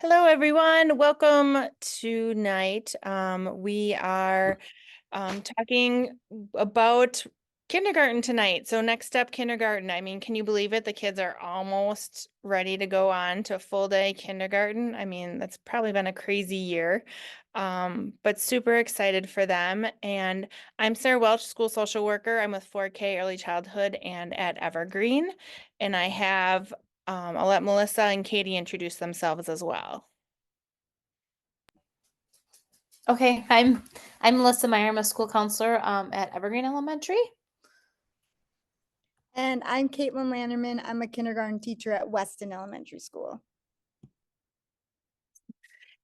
Hello, everyone. Welcome tonight. We are talking about kindergarten tonight. So next step, kindergarten. I mean, can you believe it? The kids are almost ready to go on to full day kindergarten. I mean, that's probably been a crazy year, but super excited for them. And I'm Sarah Welch, school social worker. I'm with 4K Early Childhood and at Evergreen. And I'll let Melissa and Katie introduce themselves as well. Okay, I'm Melissa Meyer. I'm a school counselor at Evergreen Elementary. And I'm Caitlin Landerman. I'm a kindergarten teacher at Weston Elementary School.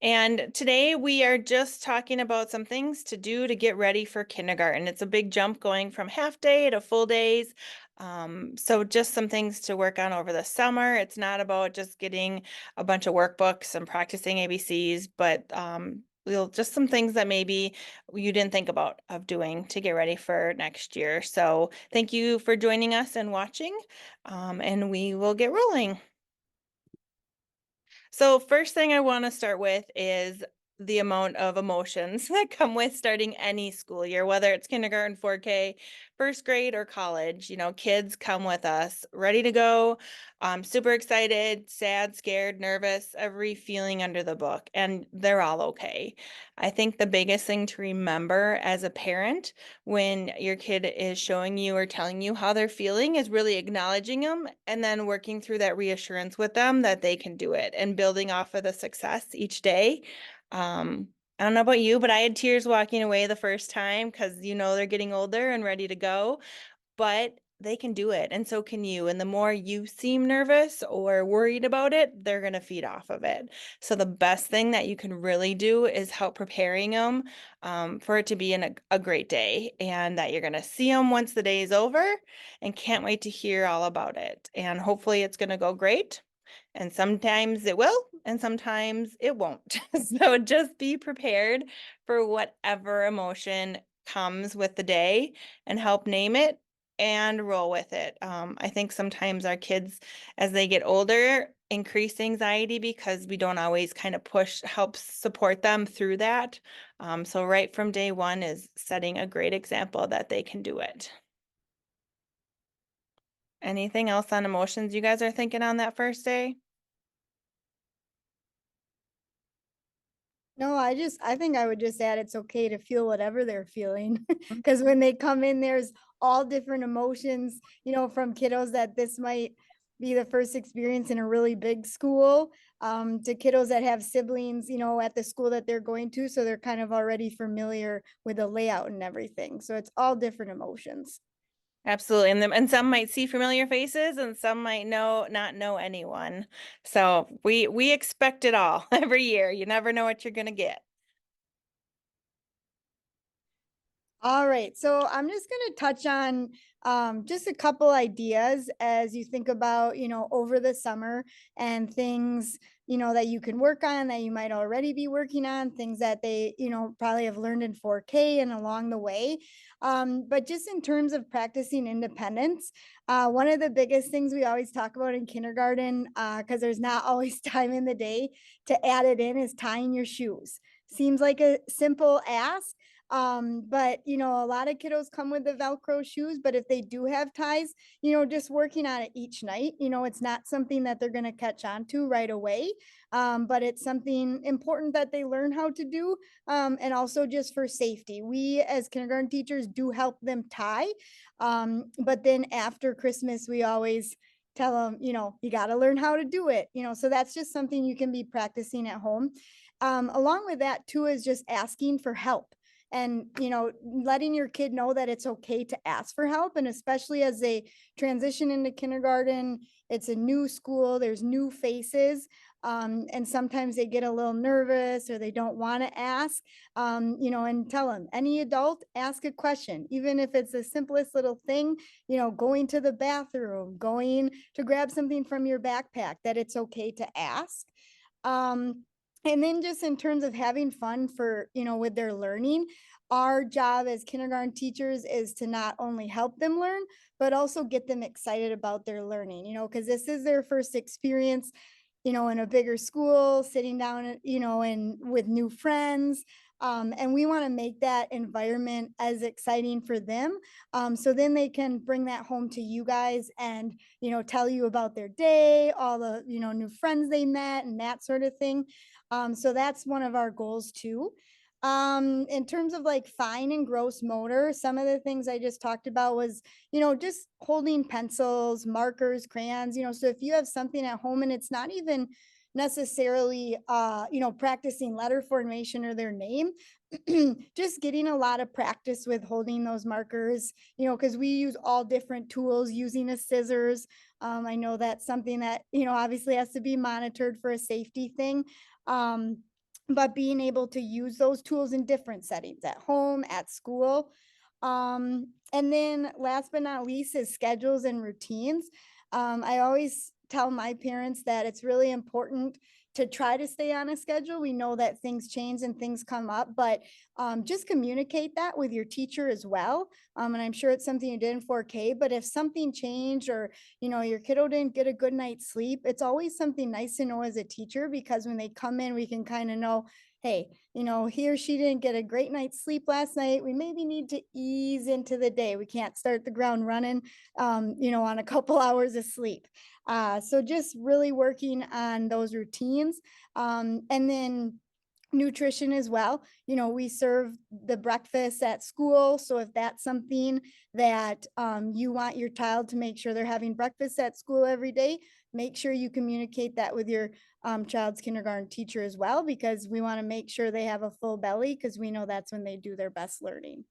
And today we are just talking about some things to do to get ready for kindergarten. It's a big jump going from half day to full days. So just some things to work on over the summer. It's not about just getting a bunch of workbooks and practicing ABCs, but we'll just some things that maybe you didn't think about of doing to get ready for next year. So thank you for joining us and watching, and we will get rolling. So first thing I want to start with is the amount of emotions that come with starting any school year, whether it's kindergarten, 4K, first grade, or college. You know, kids come with us ready to go. Super excited, sad, scared, nervous, every feeling under the book, and they're all okay. I think the biggest thing to remember as a parent when your kid is showing you or telling you how they're feeling is really acknowledging them and then working through that reassurance with them that they can do it and building off of the success each day. I don't know about you, but I had tears walking away the first time because they're getting older and ready to go, but they can do it, and so can you. And the more you seem nervous or worried about it, they're going to feed off of it. So the best thing that you can really do is help preparing them for it to be a great day, and that you're going to see them once the day is over and can't wait to hear all about it. And hopefully it's going to go great. And sometimes it will, and sometimes it won't. So just be prepared for whatever emotion comes with the day and help name it and roll with it. I think sometimes our kids, as they get older, increase anxiety because we don't always kind of help support them through that. So right from day one is setting a great example that they can do it. Anything else on emotions you guys are thinking on that first day? No, I think I would just add it's okay to feel whatever they're feeling. Because when they come in, there's all different emotions, from kiddos that this might be the first experience in a really big school, to kiddos that have siblings, at the school that they're going to. So they're kind of already familiar with the layout and everything. So it's all different emotions. Absolutely. And some might see familiar faces and some might not know anyone. So we expect it all every year. You never know what you're gonna get. All right, so I'm just going to touch on just a couple ideas as you think about, over the summer and things, that you can work on that you might already be working on, things that they, probably have learned in 4K and along the way. But just in terms of practicing independence, one of the biggest things we always talk about in kindergarten, because there's not always time in the day to add it in, is tying your shoes. Seems like a simple ask, but a lot of kiddos come with the Velcro shoes, but if they do have ties, just working on it each night, it's not something that they're going to catch on to right away. But it's something important that they learn how to do. And also just for safety, we as kindergarten teachers do help them tie. But then after Christmas, we always tell them, you got to learn how to do it, so that's just something you can be practicing at home. Along with that too is just asking for help, and letting your kid know that it's okay to ask for help. And especially as they transition into kindergarten, it's a new school, there's new faces, and sometimes they get a little nervous or they don't want to ask, and tell them, any adult, ask a question, even if it's the simplest little thing, going to the bathroom, going to grab something from your backpack, that it's okay to ask. And then just in terms of having fun for, with their learning, our job as kindergarten teachers is to not only help them learn, but also get them excited about their learning, because this is their first experience. in a bigger school, sitting down, and with new friends. And we want to make that environment as exciting for them. So then they can bring that home to you guys and, tell you about their day, all the, new friends they met and that sort of thing. So that's one of our goals too. In terms of like fine and gross motor, some of the things I just talked about was, just holding pencils, markers, crayons, so if you have something at home and it's not even necessarily practicing letter formation or their name, just getting a lot of practice with holding those markers, because we use all different tools, using a scissors. I know that's something that, obviously has to be monitored for a safety thing. um, but being able to use those tools in different settings, at home, at school. And then last but not least is schedules and routines. I always tell my parents that it's really important to try to stay on a schedule. We know that things change and things come up, but just communicate that with your teacher as well. And I'm sure it's something you did in 4K, but if something changed, or your kiddo didn't get a good night's sleep, it's always something nice to know as a teacher, because when they come in, we can kind of know, hey, he or she didn't get a great night's sleep last night. We maybe need to ease into the day. We can't start the ground running, on a couple hours of sleep. So just really working on those routines. And then nutrition as well. We serve the breakfast at school. So if that's something that you want your child to make sure they're having breakfast at school every day, make sure you communicate that with your child's kindergarten teacher as well, because we want to make sure they have a full belly, because we know that's when they do their best learning.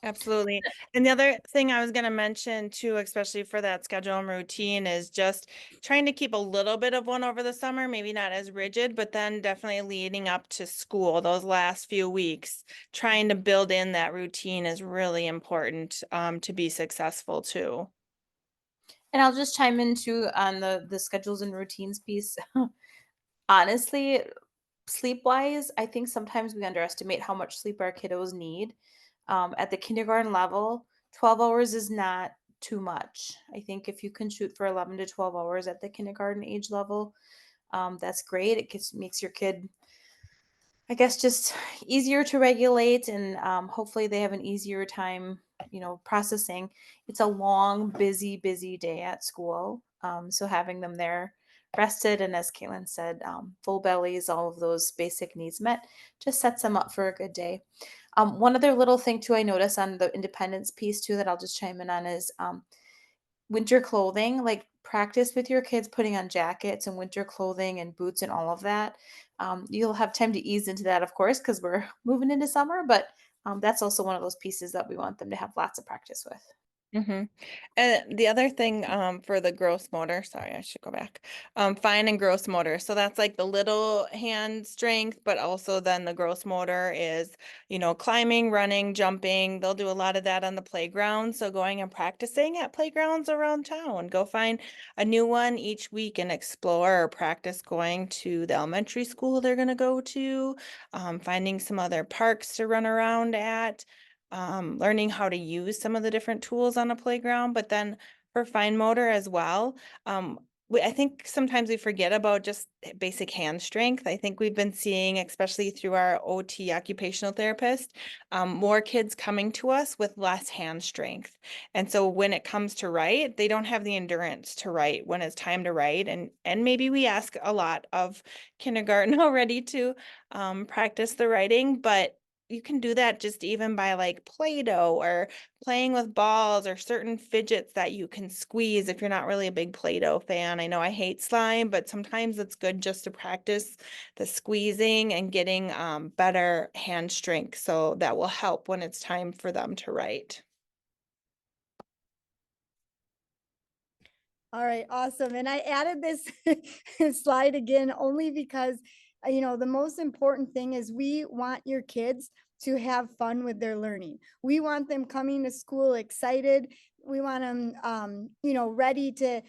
Absolutely. And the other thing I was going to mention too, especially for that schedule and routine, is just trying to keep a little bit of one over the summer, maybe not as rigid, but then definitely leading up to school, those last few weeks, trying to build in that routine is really important to be successful too. And I'll just chime in too on the schedules and routines piece. Honestly, sleep wise, I think sometimes we underestimate how much sleep our kiddos need. At the kindergarten level, 12 hours is not too much. I think if you can shoot for 11 to 12 hours at the kindergarten age level, that's great. Makes your kid, I guess, just easier to regulate, and hopefully they have an easier time, processing. It's a long, busy, busy day at school. So having them there rested and, as Caitlin said, full bellies, all of those basic needs met, just sets them up for a good day. One other little thing too, I notice on the independence piece too that I'll just chime in on is winter clothing. Like, practice with your kids putting on jackets and winter clothing and boots and all of that. You'll have time to ease into that, of course, because we're moving into summer, but that's also one of those pieces that we want them to have lots of practice with. Mm-hmm. And the other thing for the gross motor, sorry, I should go back. Fine and gross motor. So that's like the little hand strength, but also then the gross motor is, climbing, running, jumping. They'll do a lot of that on the playground. So going and practicing at playgrounds around town. Go find a new one each week and explore or practice going to the elementary school they're going to go to, finding some other parks to run around at, learning how to use some of the different tools on a playground, but then for fine motor as well. I think sometimes we forget about just basic hand strength. I think we've been seeing, especially through our OT occupational therapist, more kids coming to us with less hand strength. And so when it comes to write, they don't have the endurance to write when it's time to write. And maybe we ask a lot of kindergarten already to practice the writing, but you can do that just even by like Play-Doh or playing with balls or certain fidgets that you can squeeze if you're not really a big Play-Doh fan. I know I hate slime, but sometimes it's good just to practice the squeezing and getting better hand strength. So that will help when it's time for them to write. All right, awesome. And I added this slide again only because, the most important thing is we want your kids to have fun with their learning. We want them coming to school excited. We want them, ready to,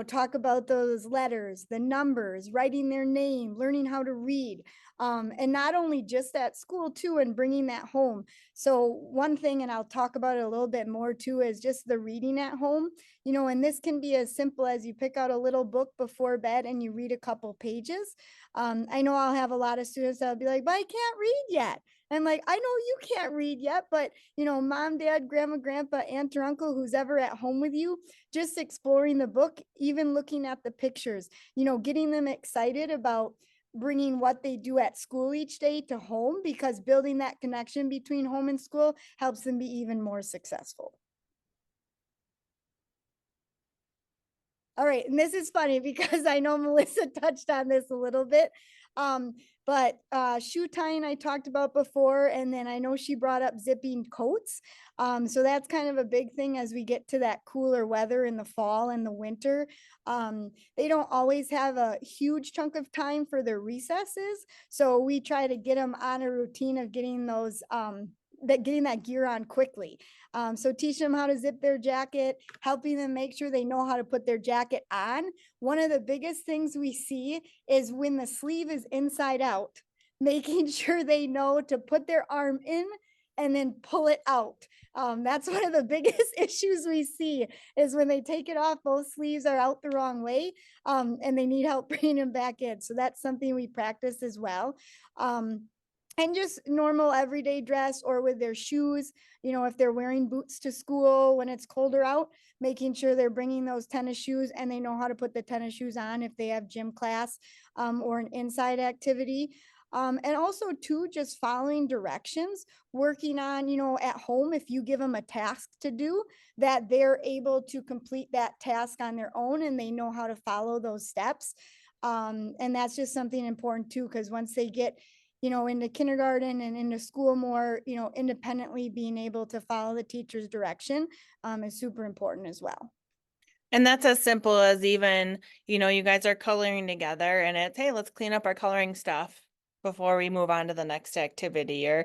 talk about those letters, the numbers, writing their name, learning how to read. And not only just at school too, and bringing that home. So one thing, and I'll talk about it a little bit more too, is just the reading at home. And this can be as simple as you pick out a little book before bed and you read a couple pages. I know I'll have a lot of students that'll be like, but I can't read yet. And like, I know you can't read yet, but mom, dad, grandma, grandpa, aunt or uncle, who's ever at home with you, just exploring the book, even looking at the pictures, getting them excited about bringing what they do at school each day to home, because building that connection between home and school helps them be even more successful. All right, and this is funny because I know Melissa touched on this a little bit. But shoe tying I talked about before, and then I know she brought up zipping coats. So that's kind of a big thing as we get to that cooler weather in the fall and the winter. They don't always have a huge chunk of time for their recesses, so we try to get them on a routine of getting those getting that gear on quickly. So teaching them how to zip their jacket, helping them make sure they know how to put their jacket on. One of the biggest things we see is when the sleeve is inside out, making sure they know to put their arm in and then pull it out. That's one of the biggest issues we see, is when they take it off, both sleeves are out the wrong way, and they need help bringing them back in. So that's something we practice as well. And just normal everyday dress, or with their shoes, if they're wearing boots to school when it's colder out, making sure they're bringing those tennis shoes and they know how to put the tennis shoes on if they have gym class, or an inside activity. And also too, just following directions, working on, at home, if you give them a task to do, that they're able to complete that task on their own and they know how to follow those steps. And that's just something important too, because once they get into kindergarten and into school more, independently being able to follow the teacher's direction, is super important as well. And that's as simple as even, you guys are coloring together and it's, hey, let's clean up our coloring stuff before we move on to the next activity, or,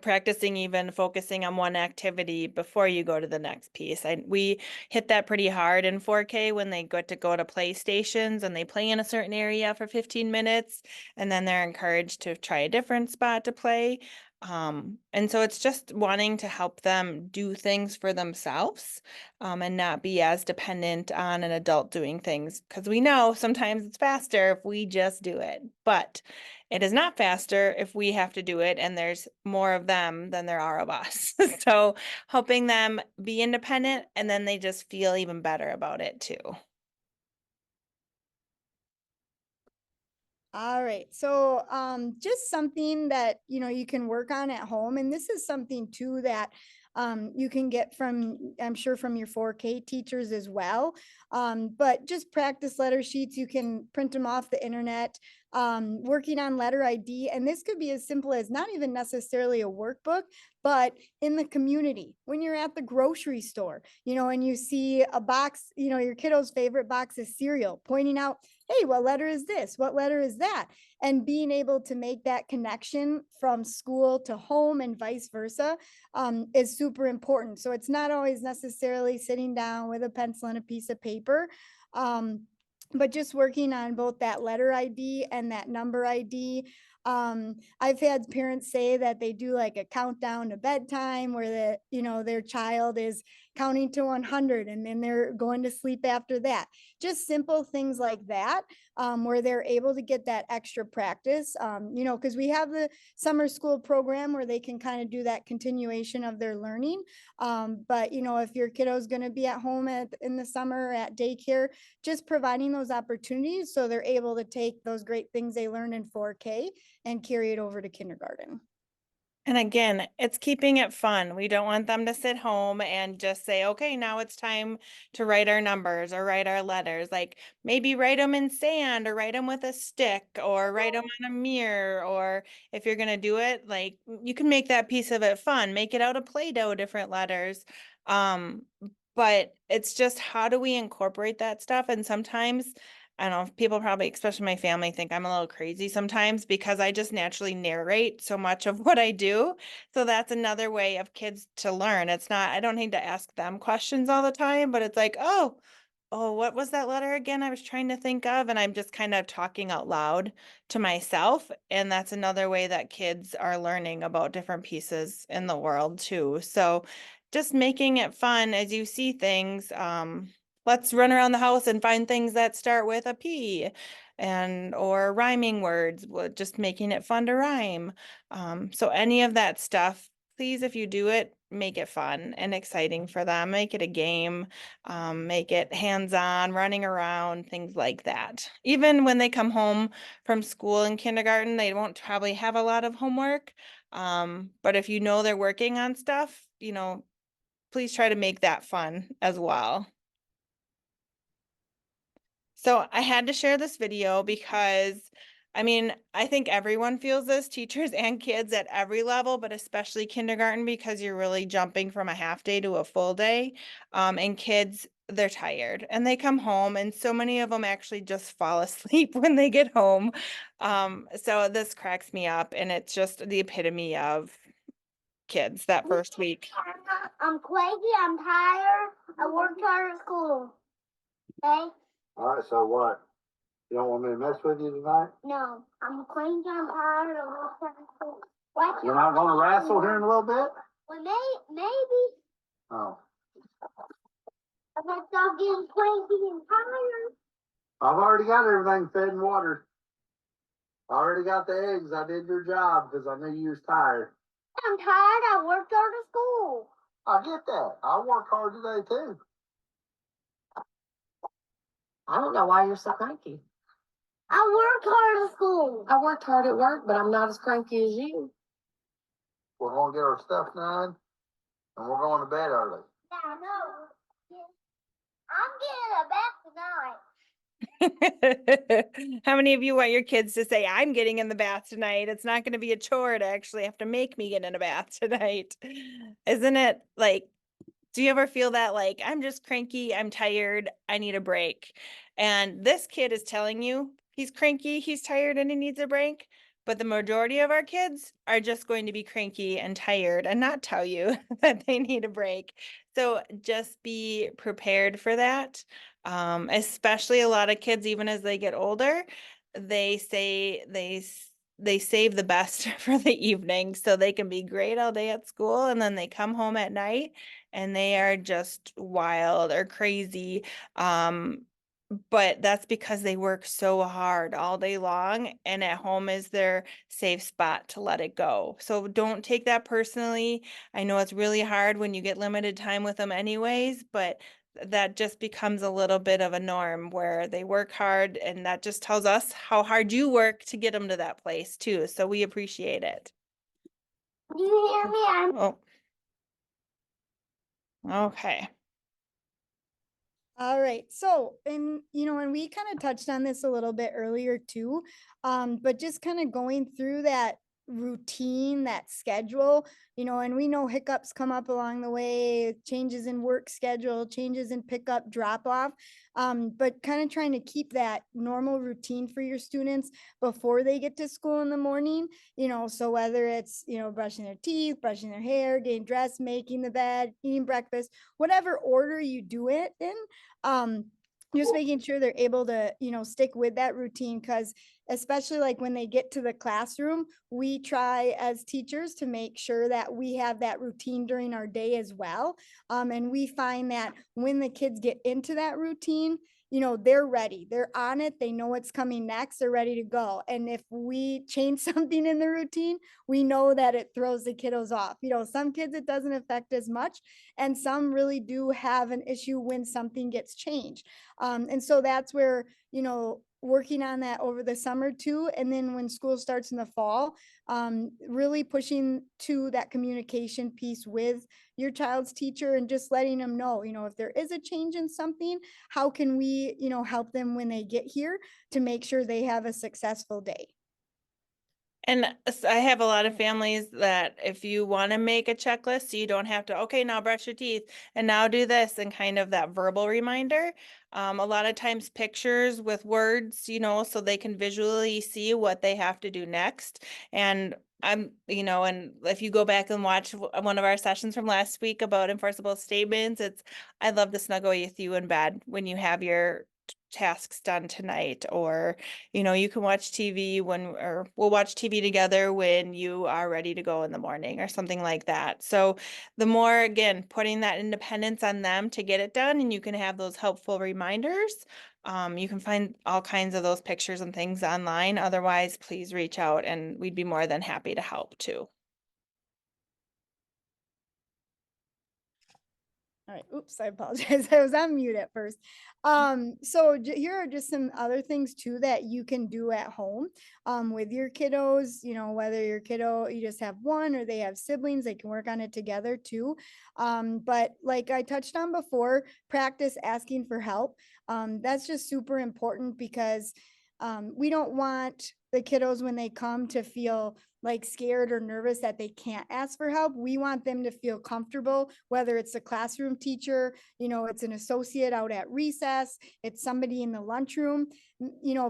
practicing even focusing on one activity before you go to the next piece. We hit that pretty hard in 4K when they get to go to play stations and they play in a certain area for 15 minutes and then they're encouraged to try a different spot to play. And so it's just wanting to help them do things for themselves, and not be as dependent on an adult doing things. Because we know sometimes it's faster if we just do it, but it is not faster if we have to do it and there's more of them than there are of us. So helping them be independent, and then they just feel even better about it too. All right. So just something that you can work on at home. And this is something too that you can get from, I'm sure, from your 4K teachers as well. But just practice letter sheets. You can print them off the internet. Working on letter ID. And this could be as simple as not even necessarily a workbook, but in the community, when you're at the grocery store, and you see a box, your kiddo's favorite box is cereal, pointing out, hey, what letter is this? What letter is that? And being able to make that connection from school to home and vice versa, is super important. So it's not always necessarily sitting down with a pencil and a piece of paper. But just working on both that letter ID and that number ID. I've had parents say that they do like a countdown to bedtime, where their child is counting to 100 and then they're going to sleep after that. Just simple things like that, where they're able to get that extra practice, because we have the summer school program where they can kind of do that continuation of their learning. But if your kiddo is going to be at home in the summer at daycare, just providing those opportunities so they're able to take those great things they learned in 4K and carry it over to kindergarten. And again, it's keeping it fun. We don't want them to sit home and just say, okay, now it's time to write our numbers or write our letters. Like maybe write them in sand, or write them with a stick, or write them on a mirror. Or if you're going to do it, like you can make that piece of it fun, make it out of Play-Doh, different letters. Um, but it's just, how do we incorporate that stuff? And sometimes, I don't know, people probably, especially my family, think I'm a little crazy sometimes because I just naturally narrate so much of what I do. So that's another way of kids to learn. It's not, I don't need to ask them questions all the time, but it's like, oh, oh, what was that letter again I was trying to think of? And I'm just kind of talking out loud to myself. And that's another way that kids are learning about different pieces in the world too. So just making it fun as you see things. Let's run around the house and find things that start with a P and or rhyming words, just making it fun to rhyme. So any of that stuff, please, if you do it, make it fun and exciting for them. Make it a game, make it hands-on, running around, things like that. Even when they come home from school in kindergarten, they won't probably have a lot of homework. But if you know they're working on stuff, please try to make that fun as well. So I had to share this video because, I mean, I think everyone feels this, teachers and kids at every level, but especially kindergarten because you're really jumping from a half day to a full day. And kids, they're tired and they come home and so many of them actually just fall asleep when they get home. So this cracks me up and it's just the epitome of kids that first week. I'm cranky, I'm tired, I worked hard at school. Okay? All right, so what? You don't want me to mess with you tonight? No, I'm cranky, I'm tired, I worked hard at school. Why You're not gonna wrestle here in a little bit? Well, maybe. Oh, If I stop getting cranky and tired. I've already got everything fed and watered. I already got the eggs. I did your job because I knew you was tired. I'm tired, I worked hard at school. I get that. I worked hard today too. I don't know why you're so cranky. I worked hard at school. I worked hard at work, but I'm not as cranky as you. We're gonna get our stuff done and we're going to bed early. Yeah, I know. I'm getting a bath tonight. How many of you want your kids to say, I'm getting in the bath tonight? It's not going to be a chore to actually have to make me get in a bath tonight. Isn't it like, do you ever feel that like, I'm just cranky, I'm tired, I need a break? And this kid is telling you he's cranky, he's tired, and he needs a break. But the majority of our kids are just going to be cranky and tired and not tell you that they need a break. So just be prepared for that. Especially a lot of kids, even as they get older, they say they save the best for the evening so they can be great all day at school and then they come home at night and they are just wild or crazy. But that's because they work so hard all day long and at home is their safe spot to let it go. So don't take that personally. I know it's really hard when you get limited time with them anyways, but that just becomes a little bit of a norm where they work hard and that just tells us how hard you work to get them to that place too. So we appreciate it. Do you hear me? Oh. Okay. All right. So, and we kind of touched on this a little bit earlier too, but just kind of going through that routine, that schedule, and we know hiccups come up along the way, changes in work schedule, changes in pickup, drop off, but kind of trying to keep that normal routine for your students before they get to school in the morning, so whether it's, brushing their teeth, brushing their hair, getting dressed, making the bed, eating breakfast, whatever order you do it in, just making sure they're able to, stick with that routine. Because especially like when they get to the classroom, we try as teachers to make sure that we have that routine during our day as well. And we find that when the kids get into that routine, they're ready, they're on it, they know what's coming next, they're ready to go. And if we change something in the routine, we know that it throws the kiddos off. Some kids it doesn't affect as much, and some really do have an issue when something gets changed. And so that's where, working on that over the summer too. And then when school starts in the fall, really pushing to that communication piece with your child's teacher and just letting them know, if there is a change in something, how can we, help them when they get here to make sure they have a successful day. And I have a lot of families that if you want to make a checklist, so you don't have to, okay, now brush your teeth and now do this and kind of that verbal reminder. A lot of times pictures with words, so they can visually see what they have to do next. And and if you go back and watch one of our sessions from last week about enforceable statements, I'd love to snuggle with you in bed when you have your tasks done tonight, or you can watch TV or we'll watch TV together when you are ready to go in the morning or something like that. So the more, again, putting that independence on them to get it done, and you can have those helpful reminders. You can find all kinds of those pictures and things online. Otherwise, please reach out and we'd be more than happy to help too. All right. Oops, I apologize. I was on mute at first. So here are just some other things too that you can do at home with your kiddos, whether your kiddo, you just have one or they have siblings, they can work on it together too. But like I touched on before, practice asking for help. That's just super important because we don't want the kiddos when they come to feel like scared or nervous that they can't ask for help. We want them to feel comfortable, whether it's a classroom teacher, it's an associate out at recess, it's somebody in the lunchroom,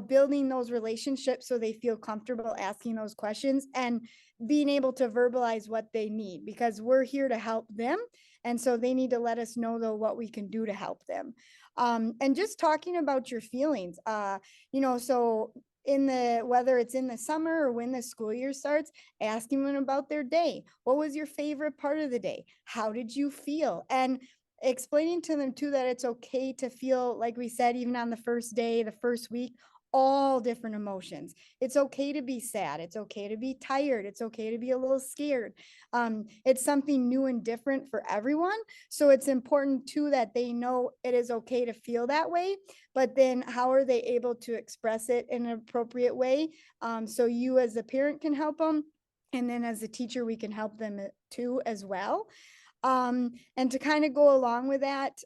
building those relationships so they feel comfortable asking those questions and being able to verbalize what they need, because we're here to help them. And so they need to let us know though what we can do to help them. And just talking about your feelings, so whether it's in the summer or when the school year starts, asking them about their day. What was your favorite part of the day? How did you feel? And explaining to them too that it's okay to feel, like we said, even on the first day, the first week, all different emotions. It's okay to be sad. It's okay to be tired. It's okay to be a little scared. It's something new and different for everyone. So it's important too that they know it is okay to feel that way, but then how are they able to express it in an appropriate way? So you as a parent can help them. And then as a teacher, we can help them too as well. And to kind of go along with that,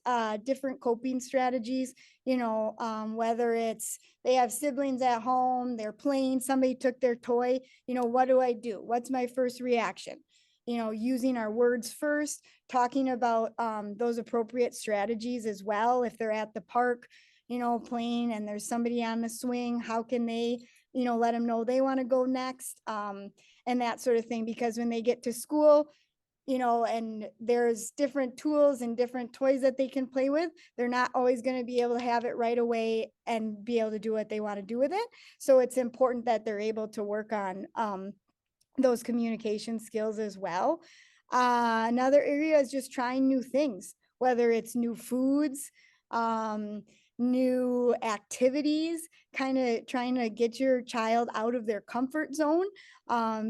different coping strategies, whether it's they have siblings at home, they're playing, somebody took their toy, what do I do? What's my first reaction? Using our words first, talking about those appropriate strategies as well. If they're at the park, playing and there's somebody on the swing, how can they, let them know they want to go next, and that sort of thing. Because when they get to school, and there's different tools and different toys that they can play with, they're not always going to be able to have it right away and be able to do what they want to do with it. So it's important that they're able to work on those communication skills as well. Another area is just trying new things, whether it's new foods, um, new activities, kind of trying to get your child out of their comfort zone.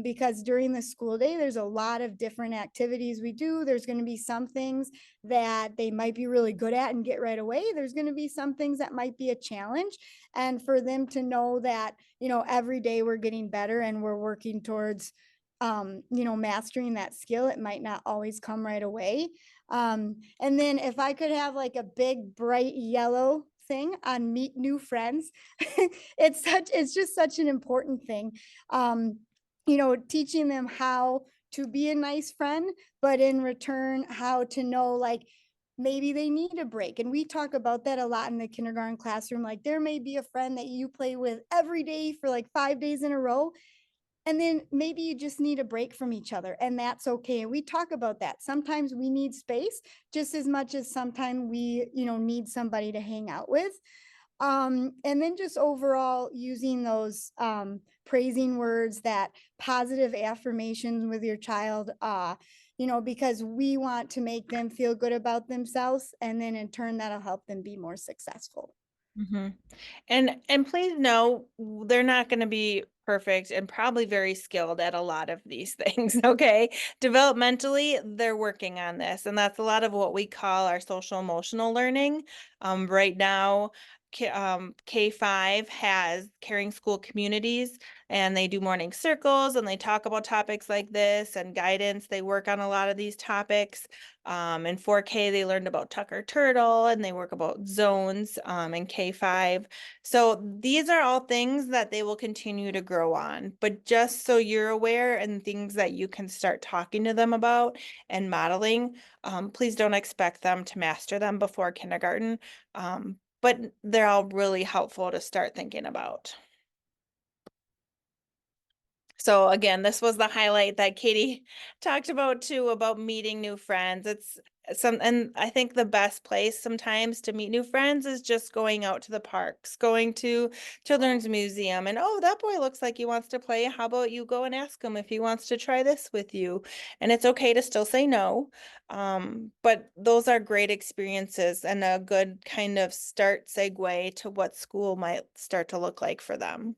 Because during the school day, there's a lot of different activities we do. There's going to be some things that they might be really good at and get right away. There's going to be some things that might be a challenge. And for them to know that, every day we're getting better and we're working towards mastering that skill. It might not always come right away. And then if I could have like a big bright yellow thing on meet new friends, it's just such an important thing. Teaching them how to be a nice friend, but in return, how to know, like, maybe they need a break. And we talk about that a lot in the kindergarten classroom. Like, there may be a friend that you play with every day for like 5 days in a row, and then maybe you just need a break from each other, and that's okay. And we talk about that. Sometimes we need space just as much as sometimes we, need somebody to hang out with. And then just overall using those praising words, that positive affirmations with your child, because we want to make them feel good about themselves. And then in turn, that'll help them be more successful. Mm-hmm. And please know they're not going to be perfect and probably very skilled at a lot of these things, okay? Developmentally, they're working on this, and that's a lot of what we call our social emotional learning. Right now, K-5 has caring school communities, and they do morning circles and they talk about topics like this and guidance. They work on a lot of these topics. In 4K, they learned about Tucker Turtle and they work about zones in K-5. So these are all things that they will continue to grow on. But just so you're aware and things that you can start talking to them about and modeling, please don't expect them to master them before kindergarten. But they're all really helpful to start thinking about. So again, this was the highlight that Katie talked about too, about meeting new friends. It's and I think the best place sometimes to meet new friends is just going out to the parks, going to Children's Museum, and oh, that boy looks like he wants to play. How about you go and ask him if he wants to try this with you? And it's okay to still say no. But those are great experiences and a good kind of start segue to what school might start to look like for them.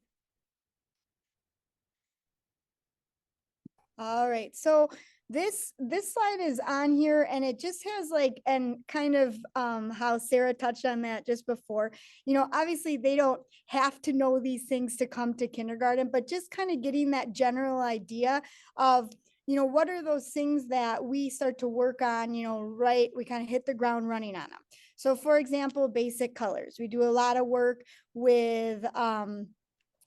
All right. So this slide is on here and it just has like and kind of how Sarah touched on that just before. You know, obviously they don't have to know these things to come to kindergarten, but just kind of getting that general idea of what are those things that we start to work on, right? We kind of hit the ground running on them. So for example, basic colors. We do a lot of work with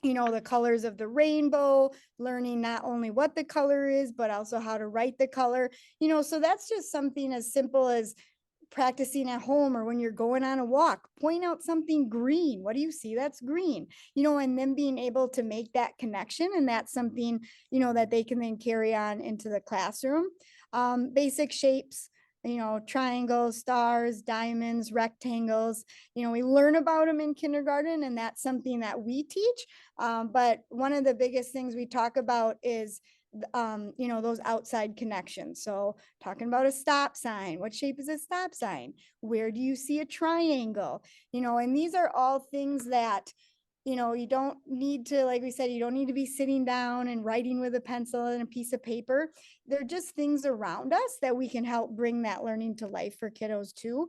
the colors of the rainbow, learning not only what the color is, but also how to write the color. So that's just something as simple as practicing at home or when you're going on a walk, point out something green. What do you see? That's green, and then being able to make that connection. And that's something, that they can then carry on into the classroom. Basic shapes, triangles, stars, diamonds, rectangles. We learn about them in kindergarten, and that's something that we teach. But one of the biggest things we talk about is those outside connections. So talking about a stop sign, what shape is a stop sign? Where do you see a triangle? And these are all things that you don't need to, like we said, you don't need to be sitting down and writing with a pencil and a piece of paper. They're just things around us that we can help bring that learning to life for kiddos too.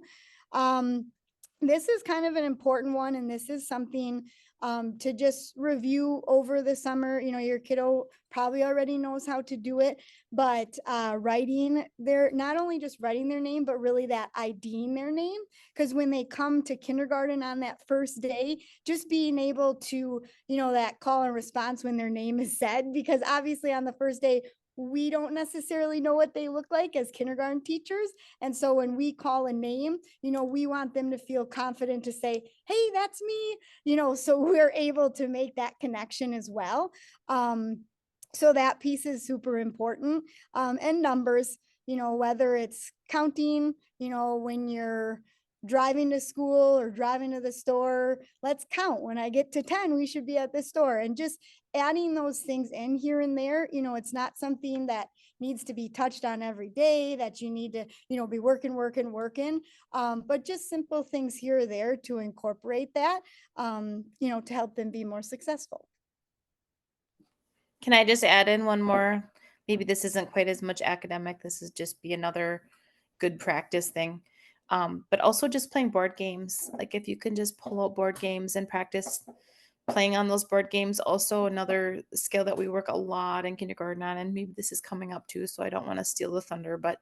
This is kind of an important one, and this is something to just review over the summer. Your kiddo probably already knows how to do it, but writing not only just writing their name, but really that IDing their name. Because when they come to kindergarten on that first day, just being able to, that call and response when their name is said, because obviously on the first day, we don't necessarily know what they look like as kindergarten teachers. And so when we call a name, we want them to feel confident to say, hey, that's me, so we're able to make that connection as well. So that piece is super important. And numbers, whether it's counting, when you're driving to school or driving to the store, let's count. When I get to 10, we should be at the store. And just adding those things in here and there, it's not something that needs to be touched on every day, that you need to, be working. But just simple things here or there to incorporate that, to help them be more successful. Can I just add in one more? Maybe this isn't quite as much academic. This is just be another good practice thing. But also just playing board games. Like if you can just pull out board games and practice playing on those board games. Also another skill that we work a lot in kindergarten on, and maybe this is coming up too, so I don't want to steal the thunder, but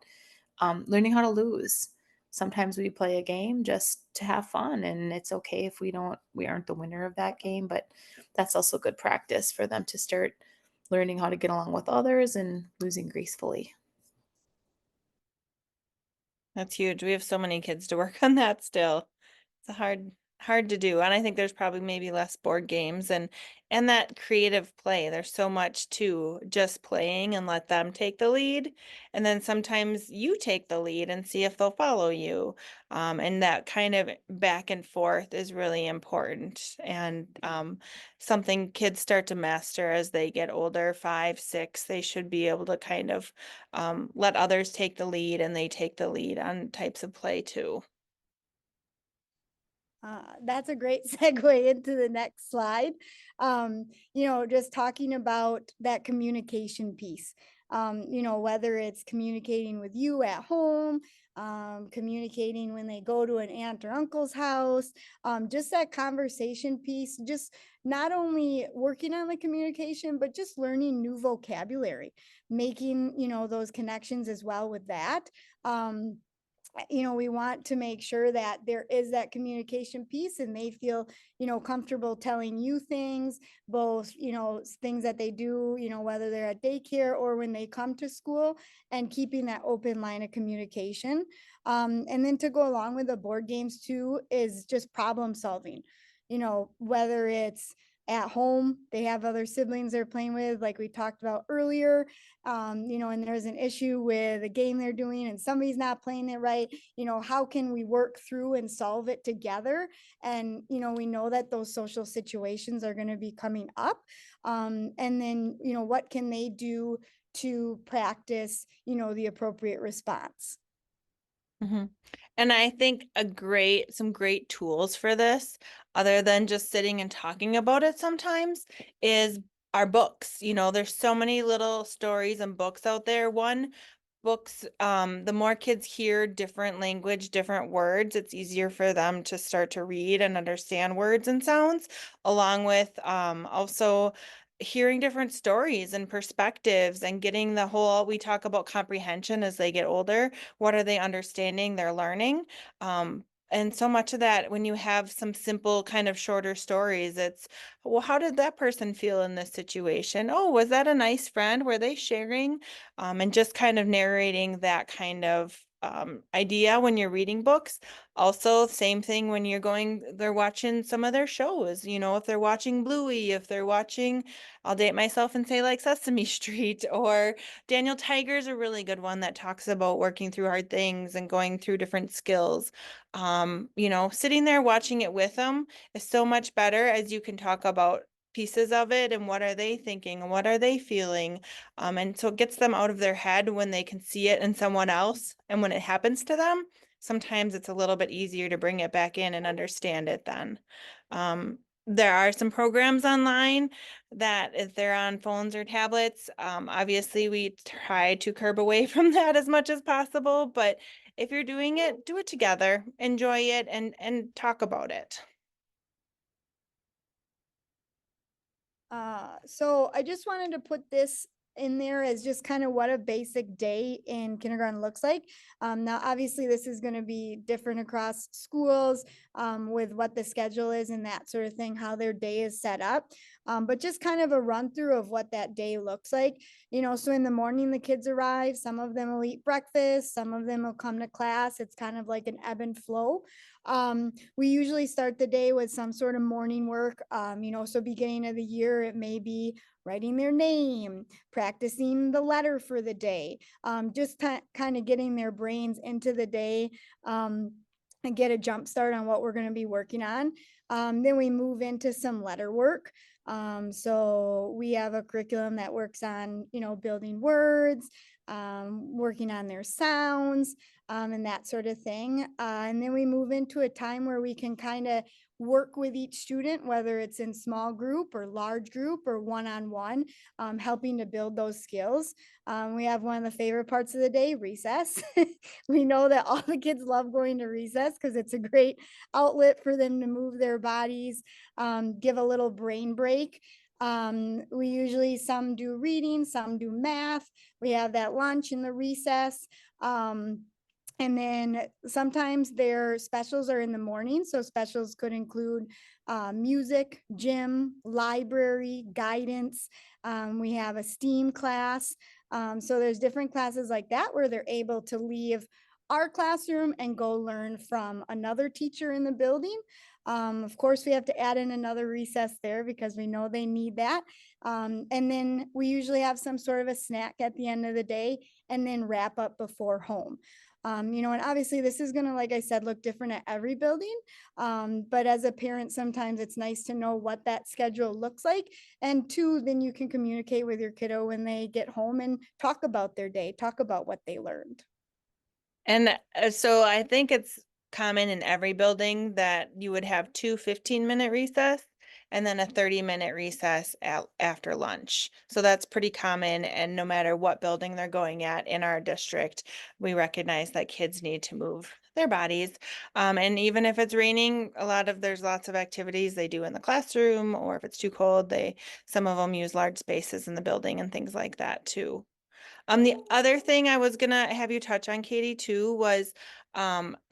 learning how to lose. Sometimes we play a game just to have fun, and it's okay if we aren't the winner of that game, but that's also good practice for them to start learning how to get along with others and losing gracefully. That's huge. We have so many kids to work on that still. It's a hard to do. And I think there's probably maybe less board games and that creative play. There's so much to just playing and let them take the lead. And then sometimes you take the lead and see if they'll follow you. And that kind of back and forth is really important. And something kids start to master as they get older, 5, 6, they should be able to kind of let others take the lead, and they take the lead on types of play too. That's a great segue into the next slide. Just talking about that communication piece. you know, whether it's communicating with you at home, communicating when they go to an aunt or uncle's house, just that conversation piece, just not only working on the communication, but just learning new vocabulary, making, you know, those connections as well with that. You know, we want to make sure that there is that communication piece and they feel, you know, comfortable telling you things, both, you know, things that they do, you know, whether they're at daycare or when they come to school, and keeping that open line of communication. And then to go along with the board games too is just problem solving, you know, whether it's at home, they have other siblings they're playing with, like we talked about earlier, you know, and there's an issue with a game they're doing and somebody's not playing it right, you know, how can we work through and solve it together? And, you know, we know that those social situations are going to be coming up. And then, you know, what can they do to practice, you know, the appropriate response? Mhm. And I think some great tools for this, other than just sitting and talking about it sometimes, is our books. You know, there's so many little stories and books out there. Books, the more kids hear different language, different words, it's easier for them to start to read and understand words and sounds, along with also hearing different stories and perspectives and getting the whole, we talk about comprehension as they get older. What are they understanding? They're learning. And so much of that, when you have some simple kind of shorter stories, it's, well, how did that person feel in this situation? Oh, was that a nice friend? Were they sharing? And just kind of narrating that kind of idea when you're reading books. Also, same thing when they're watching some of their shows, you know, if they're watching Bluey, if they're watching, I'll date myself and say like Sesame Street, or Daniel Tiger's a really good one that talks about working through hard things and going through different skills. You know, sitting there watching it with them is so much better, as you can talk about pieces of it and what are they thinking and what are they feeling. And so it gets them out of their head when they can see it in someone else. And when it happens to them, sometimes it's a little bit easier to bring it back in and understand it then. There are some programs online that if they're on phones or tablets, obviously we try to curb away from that as much as possible. But if you're doing it, do it together, enjoy it, and talk about it. So I just wanted to put this in there as just kind of what a basic day in kindergarten looks like. Now, obviously, this is going to be different across schools, with what the schedule is and that sort of thing, how their day is set up. But just kind of a run through of what that day looks like. You know, so in the morning, the kids arrive. Some of them will eat breakfast. Some of them will come to class. It's kind of like an ebb and flow. We usually start the day with some sort of morning work. You know, so beginning of the year, it may be writing their name, practicing the letter for the day, just kind of getting their brains into the day, and get a jump start on what we're going to be working on. Then we move into some letter work. So we have a curriculum that works on, you know, building words, working on their sounds, and that sort of thing. And then we move into a time where we can kind of work with each student, whether it's in small group or large group or one-on-one, helping to build those skills. We have one of the favorite parts of the day, recess. We know that all the kids love going to recess because it's a great outlet for them to move their bodies, give a little brain break. We usually, some do reading, some do math. We have that lunch in the recess. And then sometimes their specials are in the morning. So specials could include music, gym, library, guidance. We have a STEAM class. So there's different classes like that where they're able to leave our classroom and go learn from another teacher in the building. Of course, we have to add in another recess there because we know they need that. And then we usually have some sort of a snack at the end of the day and then wrap up before home. You know, and obviously this is going to, like I said, look different at every building. But as a parent, sometimes it's nice to know what that schedule looks like. And two, then you can communicate with your kiddo when they get home and talk about their day, talk about what they learned. And so I think it's common in every building that you would have two 15-minute recess. and then a 30-minute recess after lunch. So that's pretty common, and no matter what building they're going at in our district, we recognize that kids need to move their bodies. And even if it's raining, there's lots of activities they do in the classroom, or if it's too cold, some of them use large spaces in the building and things like that too. The other thing I was gonna have you touch on, Katie, too, was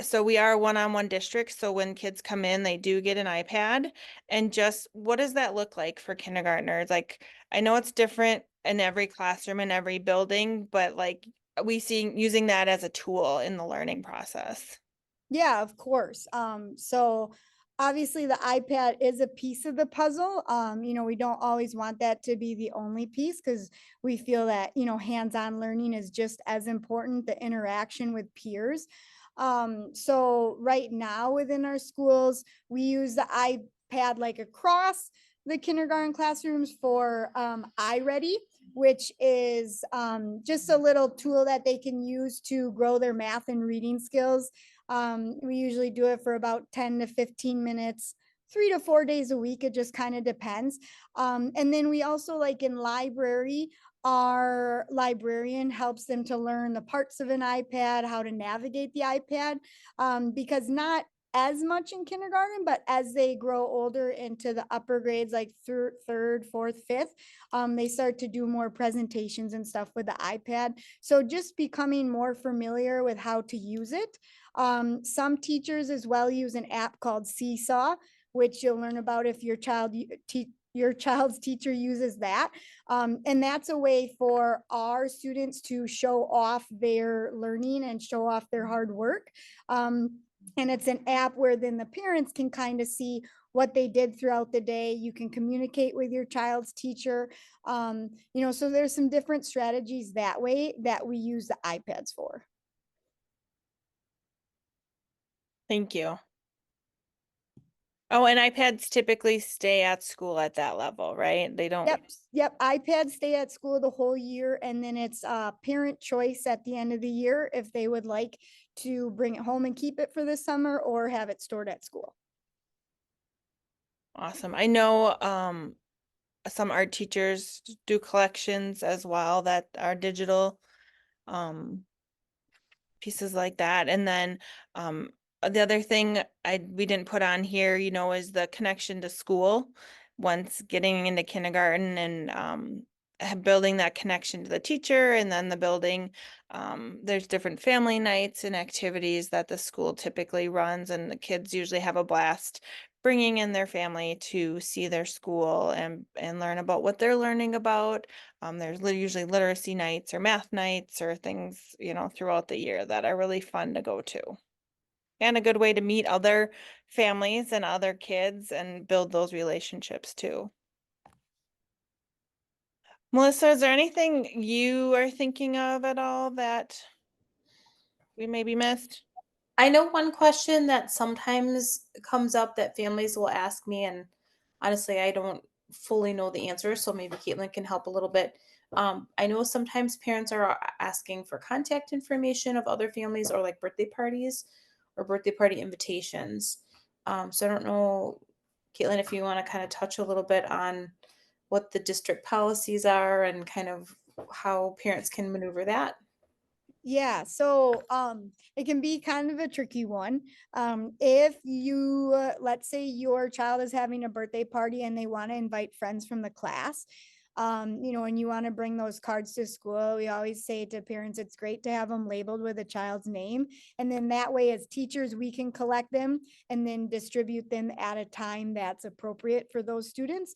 so we are a one-on-one district. So when kids come in, they do get an iPad. And just what does that look like for kindergartners? Like, I know it's different in every classroom and every building, but like we see using that as a tool in the learning process. Yeah, of course. So obviously the iPad is a piece of the puzzle. We don't always want that to be the only piece because we feel that, hands-on learning is just as important, the interaction with peers. So right now within our schools, we use the iPad like across the kindergarten classrooms for iReady, which is just a little tool that they can use to grow their math and reading skills. We usually do it for about 10 to 15 minutes, 3 to 4 days a week. It just kind of depends. And then we also, like in library, our librarian helps them to learn the parts of an iPad, how to navigate the iPad, because not as much in kindergarten, but as they grow older into the upper grades, like third, fourth, fifth, they start to do more presentations and stuff with the iPad. So just becoming more familiar with how to use it. Some teachers as well use an app called Seesaw, which you'll learn about if your child's teacher uses that. And that's a way for our students to show off their learning and show off their hard work. And it's an app where then the parents can kind of see what they did throughout the day. You can communicate with your child's teacher. So there's some different strategies that way that we use the iPads for. Thank you. Oh, and iPads typically stay at school at that level, right? They don't. Yep. iPads stay at school the whole year, and then it's parent choice at the end of the year if they would like to bring it home and keep it for the summer or have it stored at school. Awesome. I know some art teachers do collections as well that are digital. Um, Pieces like that. And then the other thing we didn't put on here, is the connection to school once getting into kindergarten, and building that connection to the teacher, and then the building. There's different family nights and activities that the school typically runs, and the kids usually have a blast bringing in their family to see their school and learn about what they're learning about. There's usually literacy nights or math nights or things, throughout the year that are really fun to go to. And a good way to meet other families and other kids and build those relationships too. Melissa, is there anything you are thinking of at all that we maybe missed? I know one question that sometimes comes up that families will ask me, and honestly, I don't fully know the answer, so maybe Caitlin can help a little bit. I know sometimes parents are asking for contact information of other families or like birthday parties or birthday party invitations. So I don't know, Caitlin, if you want to kind of touch a little bit on what the district policies are and kind of how parents can maneuver that. Yeah, so it can be kind of a tricky one. If you, let's say your child is having a birthday party and they want to invite friends from the class, and you want to bring those cards to school, we always say to parents, it's great to have them labeled with a child's name. And then that way, as teachers, we can collect them and then distribute them at a time that's appropriate for those students,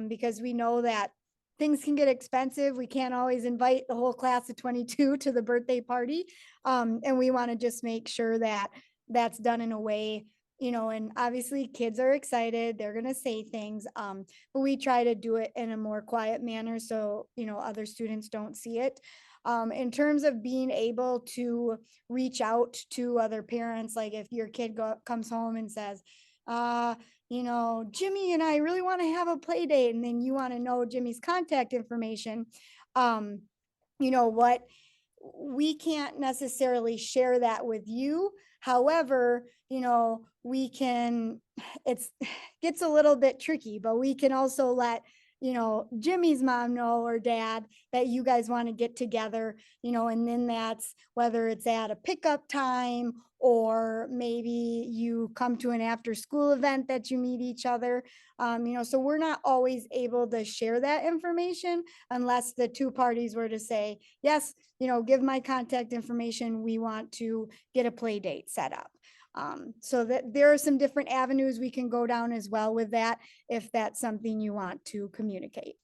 because we know that things can get expensive. We can't always invite the whole class of 22 to the birthday party. And we want to just make sure that that's done in a way, and obviously kids are excited. They're going to say things. But we try to do it in a more quiet manner so, other students don't see it. In terms of being able to reach out to other parents, like if your kid comes home and says, Jimmy and I really want to have a play date, and then you want to know Jimmy's contact information. What we can't necessarily share that with you, However, we can, it's gets a little bit tricky, but we can also let, Jimmy's mom know, or dad, that you guys want to get together, and then that's whether it's at a pickup time, or maybe you come to an after school event that you meet each other. So we're not always able to share that information unless the two parties were to say, yes, give my contact information. We want to get a play date set up. So that there are some different avenues we can go down as well with that, if that's something you want to communicate.